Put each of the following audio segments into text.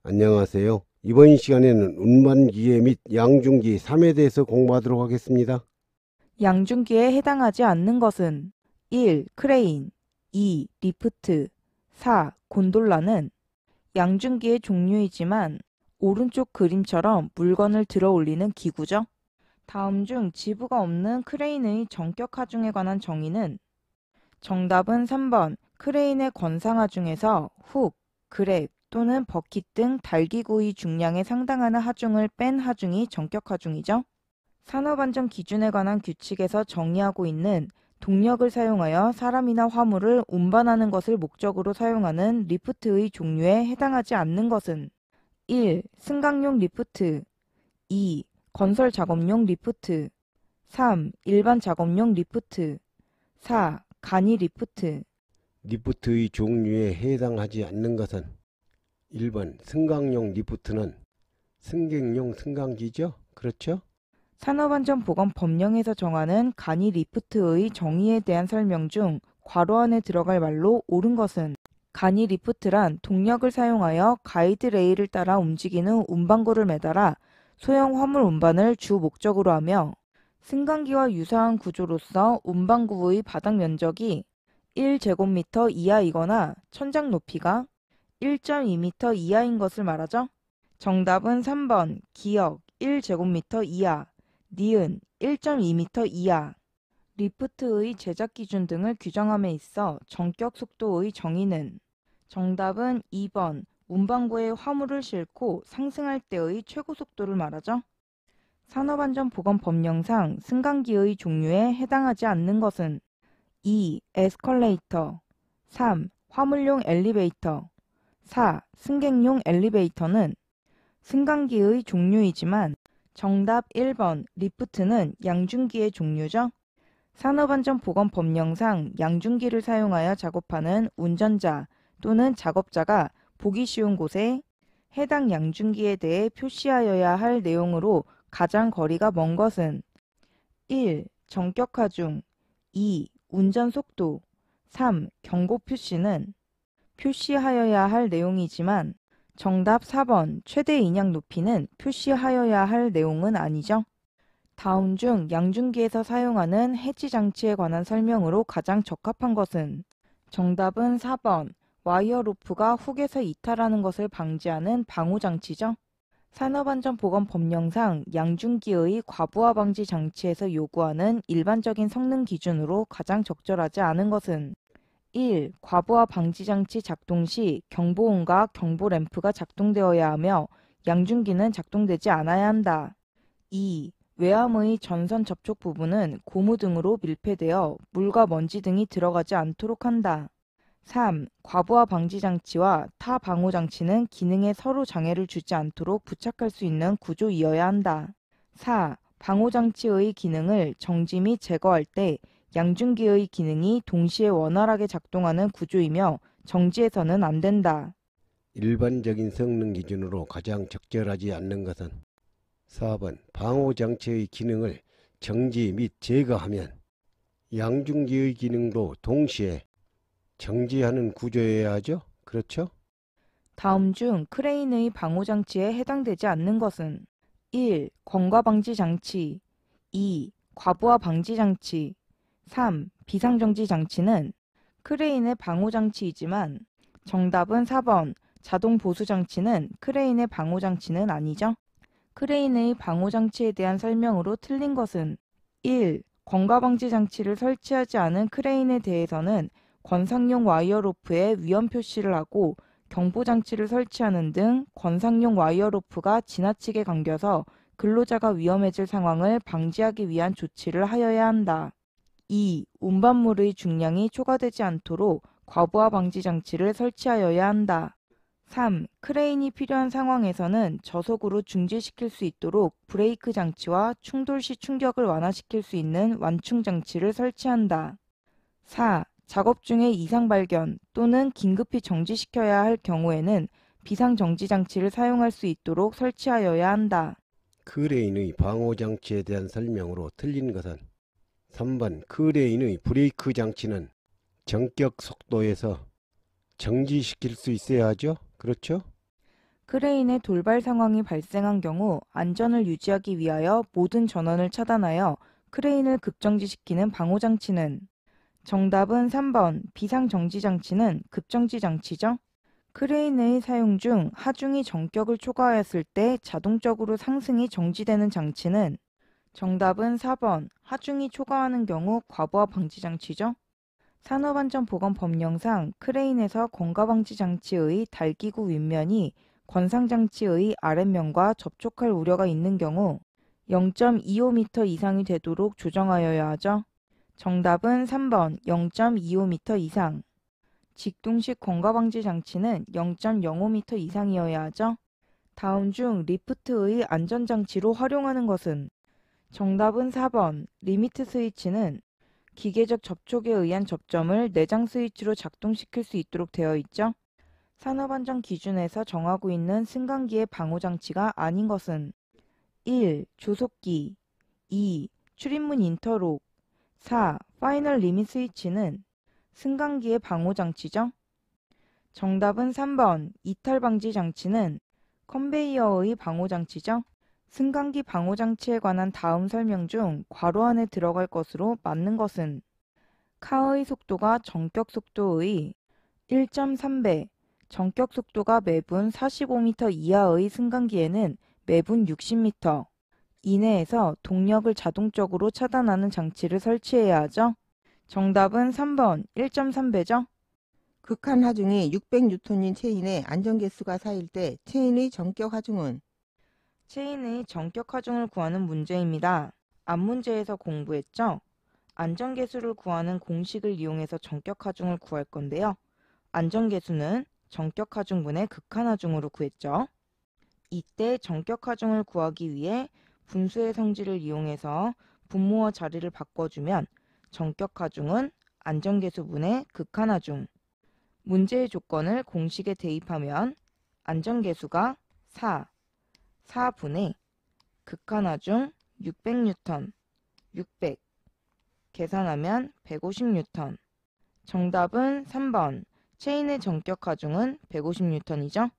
안녕하세요. 이번 시간에는 운반기계 및 양중기 3에 대해서 공부하도록 하겠습니다. 양중기에 해당하지 않는 것은 1. 크레인 2. 리프트 4. 곤돌라는 양중기의 종류이지만 오른쪽 그림처럼 물건을 들어 올리는 기구죠. 다음 중 지부가 없는 크레인의 전격 하중에 관한 정의는 정답은 3번 크레인의 권상 하중에서 훅, 그랩 또는 버킷 등 달기구의 중량에 상당하는 하중을 뺀 하중이 전격 하중이죠. 산업안전 기준에 관한 규칙에서 정의하고 있는 동력을 사용하여 사람이나 화물을 운반하는 것을 목적으로 사용하는 리프트의 종류에 해당하지 않는 것은 1. 승강용 리프트 2. 건설 작업용 리프트 3. 일반 작업용 리프트 4. 간이 리프트 리프트의 종류에 해당하지 않는 것은 1번 승강용 리프트는 승객용 승강기죠? 그렇죠? 산업안전보건법령에서 정하는 간이 리프트의 정의에 대한 설명 중 괄호 안에 들어갈 말로 옳은 것은 간이 리프트란 동력을 사용하여 가이드레일을 따라 움직이는 운반구를 매달아 소형 화물 운반을 주 목적으로 하며 승강기와 유사한 구조로서 운반구의 바닥 면적이 1제곱미터 이하이거나 천장 높이가 1.2m 이하인 것을 말하죠. 정답은 3번 기역 1제곱미터 이하, 니은 1.2m 이하. 리프트의 제작 기준 등을 규정함에 있어 전격 속도의 정의는 정답은 2번 운반구에 화물을 싣고 상승할 때의 최고 속도를 말하죠. 산업안전보건법령상 승강기의 종류에 해당하지 않는 것은 2. 에스컬레이터 3. 화물용 엘리베이터 4. 승객용 엘리베이터는 승강기의 종류이지만 정답 1번 리프트는 양중기의 종류죠. 산업안전보건법령상 양중기를 사용하여 작업하는 운전자 또는 작업자가 보기 쉬운 곳에 해당 양중기에 대해 표시하여야 할 내용으로 가장 거리가 먼 것은 1. 전격 하중 2. 운전 속도 3. 경고 표시는 표시하여야 할 내용이지만 정답 4번 최대 인양 높이는 표시하여야 할 내용은 아니죠. 다음 중 양중기에서 사용하는 해지 장치에 관한 설명으로 가장 적합한 것은 정답은 4번 와이어 로프가 훅에서 이탈하는 것을 방지하는 방호 장치죠. 산업안전보건법령상 양중기의 과부하 방지 장치에서 요구하는 일반적인 성능 기준으로 가장 적절하지 않은 것은 1. 과부하 방지 장치 작동 시 경보음과 경보 램프가 작동되어야 하며 양중기는 작동되지 않아야 한다. 2. 외암의 전선 접촉 부분은 고무 등으로 밀폐되어 물과 먼지 등이 들어가지 않도록 한다. 3. 과부하 방지 장치와 타 방호 장치는 기능에 서로 장애를 주지 않도록 부착할 수 있는 구조이어야 한다. 4. 방호 장치의 기능을 정지 및 제거할 때 양중기의 기능이 동시에 원활하게 작동하는 구조이며 정지해서는 안 된다. 일반적인 성능 기준으로 가장 적절하지 않는 것은 4번 방호장치의 기능을 정지 및 제거하면 양중기의 기능도 동시에 정지하는 구조여야 하죠? 그렇죠? 다음 중 크레인의 방호 장치에 해당되지 않는 것은 1. 건과 방지 장치 2. 과부하 방지 장치 3. 비상정지 장치는 크레인의 방호 장치이지만 정답은 4번 자동 보수 장치는 크레인의 방호 장치는 아니죠. 크레인의 방호 장치에 대한 설명으로 틀린 것은 1. 건과 방지 장치를 설치하지 않은 크레인에 대해서는 권상용 와이어 로프에 위험 표시를 하고 경보 장치를 설치하는 등 권상용 와이어 로프가 지나치게 감겨서 근로자가 위험해질 상황을 방지하기 위한 조치를 하여야 한다. 2. 운반물의 중량이 초과되지 않도록 과부하 방지 장치를 설치하여야 한다. 3. 크레인이 필요한 상황에서는 저속으로 중지시킬 수 있도록 브레이크 장치와 충돌 시 충격을 완화시킬 수 있는 완충 장치를 설치한다. 4. 작업 중에 이상 발견 또는 긴급히 정지시켜야 할 경우에는 비상정지 장치를 사용할 수 있도록 설치하여야 한다. 크레인의 방호장치에 대한 설명으로 틀린 것은 3번 크레인의 브레이크 장치는 정격 속도에서 정지시킬 수 있어야 하죠? 그렇죠? 크레인의 돌발 상황이 발생한 경우 안전을 유지하기 위하여 모든 전원을 차단하여 크레인을 급정지시키는 방호장치는 정답은 3번 비상정지장치는 급정지장치죠. 크레인의 사용 중 하중이 전격을 초과하였을 때 자동적으로 상승이 정지되는 장치는 정답은 4번 하중이 초과하는 경우 과부하 방지장치죠. 산업안전보건법령상 크레인에서 공가방지장치의 달기구 윗면이 권상장치의 아랫면과 접촉할 우려가 있는 경우 0.25m 이상이 되도록 조정하여야 하죠. 정답은 3번 0.25m 이상. 직동식 공가방지 장치는 0.05m 이상이어야 하죠. 다음 중 리프트의 안전장치로 활용하는 것은 정답은 4번 리미트 스위치는 기계적 접촉에 의한 접점을 내장 스위치로 작동시킬 수 있도록 되어 있죠. 산업안전 기준에서 정하고 있는 승강기의 방호장치가 아닌 것은 1. 조속기 2. 출입문 인터록 4. 파이널 리밋 스위치는 승강기의 방호장치죠. 정답은 3번 이탈 방지 장치는 컨베이어의 방호장치죠. 승강기 방호장치에 관한 다음 설명 중 괄호 안에 들어갈 것으로 맞는 것은 카의 속도가 전격 속도의 1.3배, 전격 속도가 매분 45m 이하의 승강기에는 매분 60m 이내에서 동력을 자동적으로 차단하는 장치를 설치해야 하죠. 정답은 3번 1.3배죠. 극한 하중이 600N인 체인의 안전계수가 쌓일 때 체인의 전격 하중은 체인의 전격 하중을 구하는 문제입니다. 앞문제에서 공부했죠? 안전계수를 구하는 공식을 이용해서 전격 하중을 구할 건데요. 안전계수는 전격 하중분의 극한 하중으로 구했죠. 이때 전격 하중을 구하기 위해 분수의 성질을 이용해서 분모와 자리를 바꿔주면 전격 하중은 안전계수분의 극한 하중. 문제의 조건을 공식에 대입하면 안전계수가 4분의 극한 하중 600N, 600 계산하면 150N. 정답은 3번 체인의 전격 하중은 150N이죠.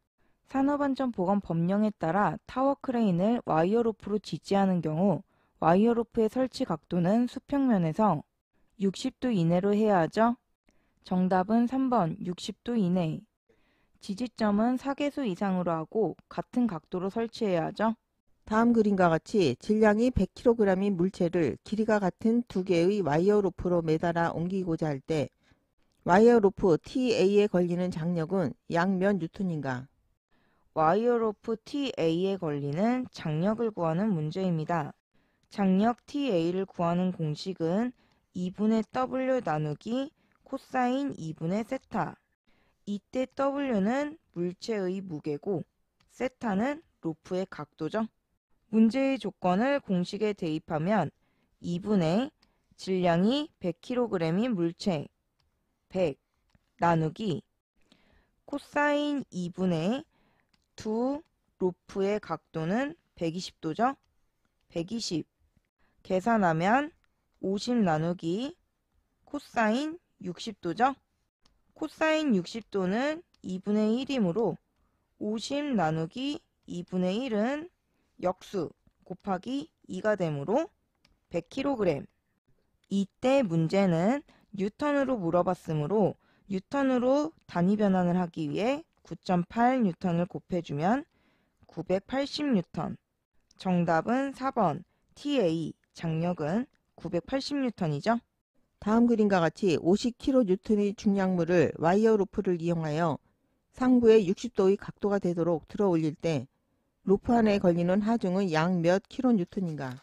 산업안전보건법령에 따라 타워 크레인을 와이어로프로 지지하는 경우 와이어로프의 설치 각도는 수평면에서 60도 이내로 해야 하죠. 정답은 3번 60도 이내. 지지점은 4개수 이상으로 하고 같은 각도로 설치해야 하죠. 다음 그림과 같이 질량이 100kg인 물체를 길이가 같은 두 개의 와이어로프로 매달아 옮기고자 할 때 와이어로프 TA에 걸리는 장력은 약 몇 뉴턴인가? 와이어로프 TA에 걸리는 장력을 구하는 문제입니다. 장력 TA를 구하는 공식은 2분의 W 나누기 코사인 2분의 세타. 이때 W는 물체의 무게고 세타는 로프의 각도죠. 문제의 조건을 공식에 대입하면 2분의 질량이 100kg인 물체 100 나누기 코사인 2분의 두 로프의 각도는 120도죠. 120 계산하면 50 나누기 코사인 60도죠. 코사인 60도는 2분의 1이므로 50 나누기 2분의 1은 역수 곱하기 2가 되므로 100kg. 이때 문제는 뉴턴으로 물어봤으므로 뉴턴으로 단위 변환을 하기 위해 9.8N을 곱해주면 980N. 정답은 4번 TA 장력은 980N이죠. 다음 그림과 같이 50kN의 중량물을 와이어 로프를 이용하여 상부에 60도의 각도가 되도록 들어 올릴 때 로프 하나에 걸리는 하중은 약 몇 kN인가?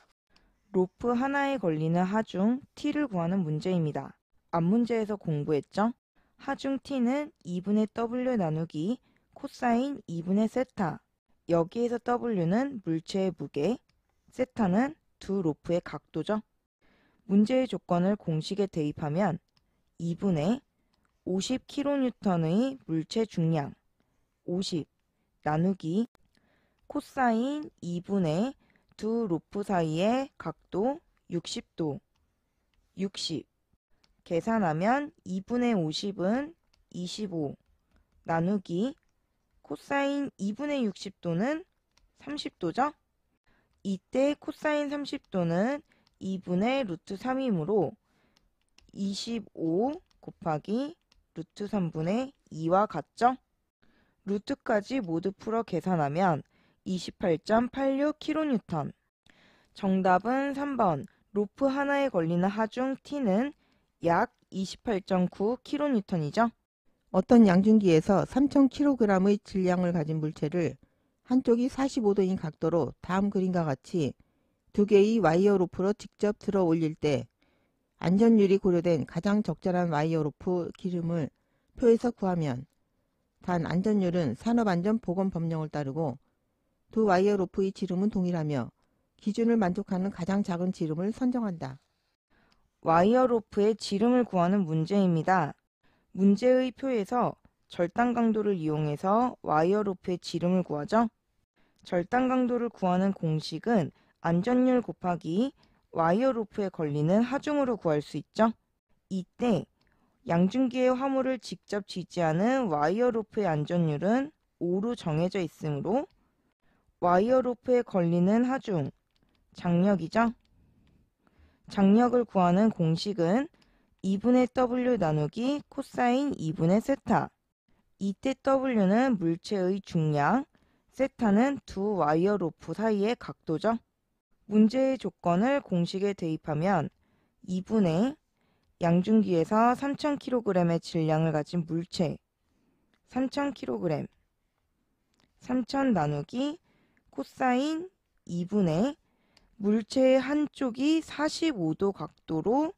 로프 하나에 걸리는 하중 T를 구하는 문제입니다. 앞문제에서 공부했죠? 하중 T는 2분의 W 나누기 코사인 2분의 세타. 여기에서 W는 물체의 무게, 세타는 두 로프의 각도죠. 문제의 조건을 공식에 대입하면 2분의 50kN의 물체 중량 50 나누기 코사인 2분의 두 로프 사이의 각도 60도 60 계산하면 2분의 50은 25 나누기 코사인 2분의 60도는 30도죠? 이때 코사인 30도는 2분의 루트 3이므로 25 곱하기 루트 3분의 2와 같죠? 루트까지 모두 풀어 계산하면 28.86kN. 정답은 3번. 로프 하나에 걸리는 하중 T는 약 28.9kN이죠. 어떤 양중기에서 3000kg의 질량을 가진 물체를 한쪽이 45도인 각도로 다음 그림과 같이 두 개의 와이어 로프로 직접 들어 올릴 때 안전율이 고려된 가장 적절한 와이어 로프 기름을 표에서 구하면 단 안전율은 산업안전보건법령을 따르고 두 와이어 로프의 지름은 동일하며 기준을 만족하는 가장 작은 지름을 선정한다. 와이어 로프의 지름을 구하는 문제입니다. 문제의 표에서 절단 강도를 이용해서 와이어 로프의 지름을 구하죠. 절단 강도를 구하는 공식은 안전율 곱하기 와이어 로프에 걸리는 하중으로 구할 수 있죠. 이때 양중기의 화물을 직접 지지하는 와이어 로프의 안전율은 5로 정해져 있으므로 와이어 로프에 걸리는 하중, 장력이죠. 장력을 구하는 공식은 2분의 W 나누기 코사인 2분의 세타. 이때 W는 물체의 중량, 세타는 두 와이어 로프 사이의 각도죠. 문제의 조건을 공식에 대입하면 2분의 양중기에서 3000kg의 질량을 가진 물체 3000kg 3000 나누기 코사인 2분의 물체의 한쪽이 45도 각도로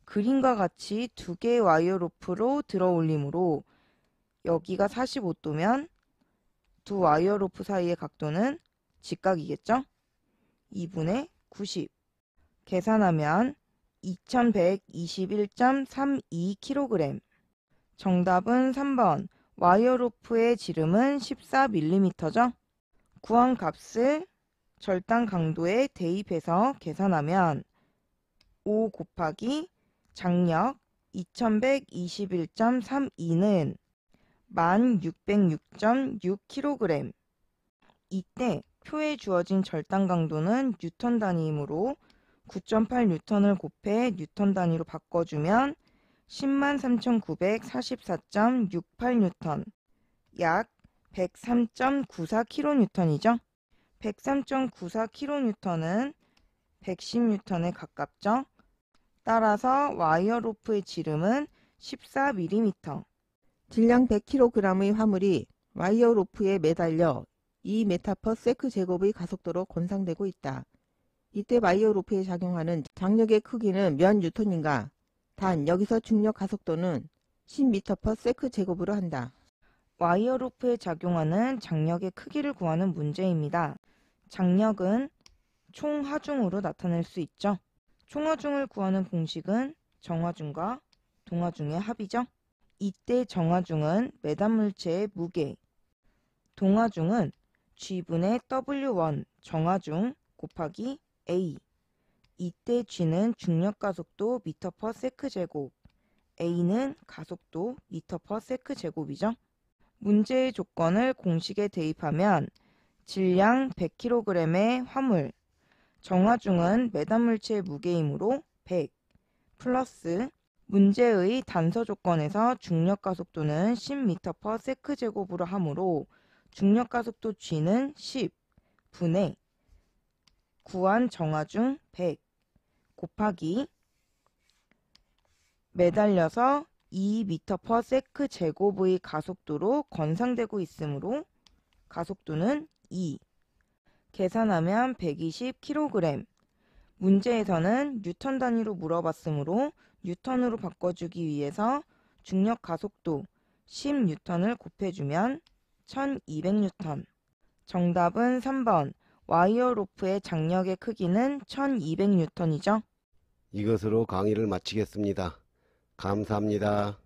그림과 같이 두 개의 와이어 로프로 들어 올리므로 여기가 45도면 두 와이어 로프 사이의 각도는 직각이겠죠? 2분의 90 계산하면 2121.32kg. 정답은 3번. 와이어 로프의 지름은 14mm죠. 구한 값을 절단 강도에 대입해서 계산하면 5 곱하기 장력 2121.32는 1606.6kg. 이때 표에 주어진 절단 강도는 뉴턴 단위이므로 9.8N을 곱해 뉴턴 단위로 바꿔주면 103,944.68N, 약 103.94kN이죠. 103.94kN은 110N에 가깝죠. 따라서 와이어 로프의 지름은 14mm. 질량 100kg의 화물이 와이어 로프에 매달려 2m/s 제곱의 가속도로 권상되고 있다. 이때 와이어 로프에 작용하는 장력의 크기는 몇 뉴턴인가? 단 여기서 중력 가속도는 10m/s 제곱으로 한다. 와이어 로프에 작용하는 장력의 크기를 구하는 문제입니다. 장력은 총하중으로 나타낼 수 있죠. 총하중을 구하는 공식은 정하중과 동하중의 합이죠. 이때 정하중은 매단 물체의 무게, 동하중은 G분의 W1 정하중 곱하기 A. 이때 G는 중력 가속도 m/s 제곱, A는 가속도 m/s 제곱이죠. 문제의 조건을 공식에 대입하면 질량 100kg의 화물, 정하중은 매단 물체의 무게이므로 100 플러스 문제의 단서 조건에서 중력 가속도는 10m/s 제곱으로 하므로 중력 가속도 G는 10 분의 구한 정하중 100 곱하기 매달려서 2m/s 제곱의 가속도로 건상되고 있으므로 가속도는 2. 계산하면 120kg. 문제에서는 뉴턴 단위로 물어봤으므로 뉴턴으로 바꿔주기 위해서 중력 가속도 10N을 곱해주면 1200N. 정답은 3번. 와이어 로프의 장력의 크기는 1200N이죠. 이것으로 강의를 마치겠습니다. 감사합니다.